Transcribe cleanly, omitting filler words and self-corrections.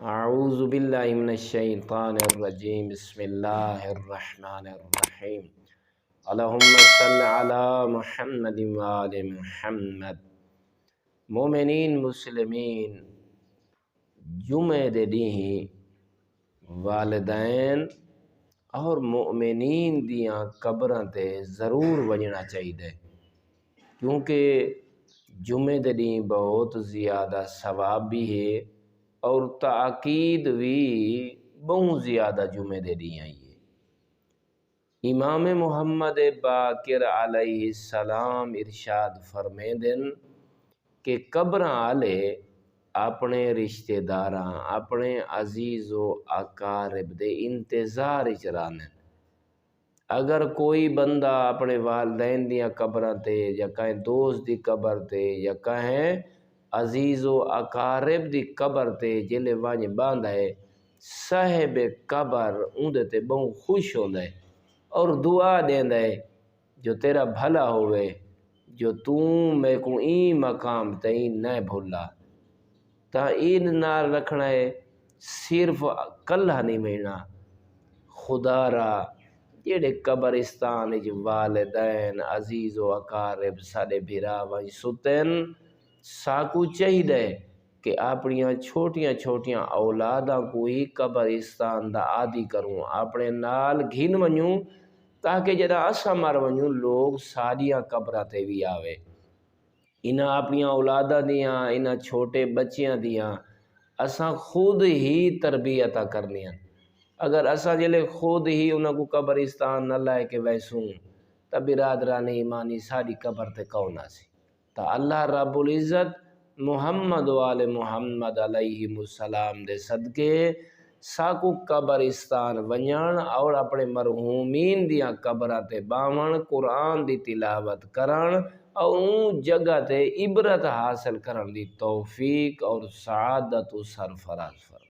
اعوذ باللہ من الشیطان الرجیم بسم اللہ الرحمن الرحیم اللہم صل علی محمد وآل محمد۔ مومنین مسلمین جمعے دے ڈینہیں والدین اور مومنین دیاں قبراں تے ضرور ونجنا چاہیے، کیونکہ جمعے دے ڈینہیں بہت زیادہ ثواب بھی ہے اور تاکید بھی بہت زیادہ جمعے دے ڈینہیں آئی ہے۔ امام محمد باقر علیہ السلام ارشاد فرمیندن کہ قبراں آلے اپنے رشتہ داراں اپنے عزیز و اقارب دے انتظار وچ رہندن۔ اگر کوئی بندہ اپنے والدین دیاں قبراں تے یا کہیں دوست دی قبر تے یا کہیں عزیز و اقارب دی قبر تے جلے ونج باندھا ہے، صاحب قبر اندے تے بہت خوش ہوندا ہے اور دعا دیندا ہے جو تیرا بھلا ہوئے، جو میں کو این مقام تئیں نہ بھولا۔ تا این نال رکھنا ہے صرف کلہ نہیں ملنا، خدا را جڑے قبرستان وچ والدین عزیز و اقارب ساڈے بھرا ونج ستن، ساکو چاہیے کہ اپنیاں چھوٹیاں چھوٹیاں اولاداں کو ہی قبرستان دا عادی کروں، اپنے نال گھن ونجوں، تاکہ جدہ اساں مر ونجوں لوگ ساڈیاں قبراں تے بھی آوے۔ انہاں اپنیاں اولاداں دیاں انہاں چھوٹے بچیاں دیاں اساں خود ہی تربیتاں کرنیاں۔ اگر اساں جلے خود ہی انہاں کو قبرستان نہ لائے کے ویسوں تا برادران ایمانی ساڈی قبر تے کون آسی۔ تا اللہ رب العزت محمد و آل محمد علیہ السلام دے صدقے ساکو قبرستان ونجن اور اپنے مرحومین دیاں قبراں تے باون، قرآن دی تلاوت کرن اور اون جگہ تے عبرت حاصل کرن دی توفیق اور سعادت و سرفراز فرمائے۔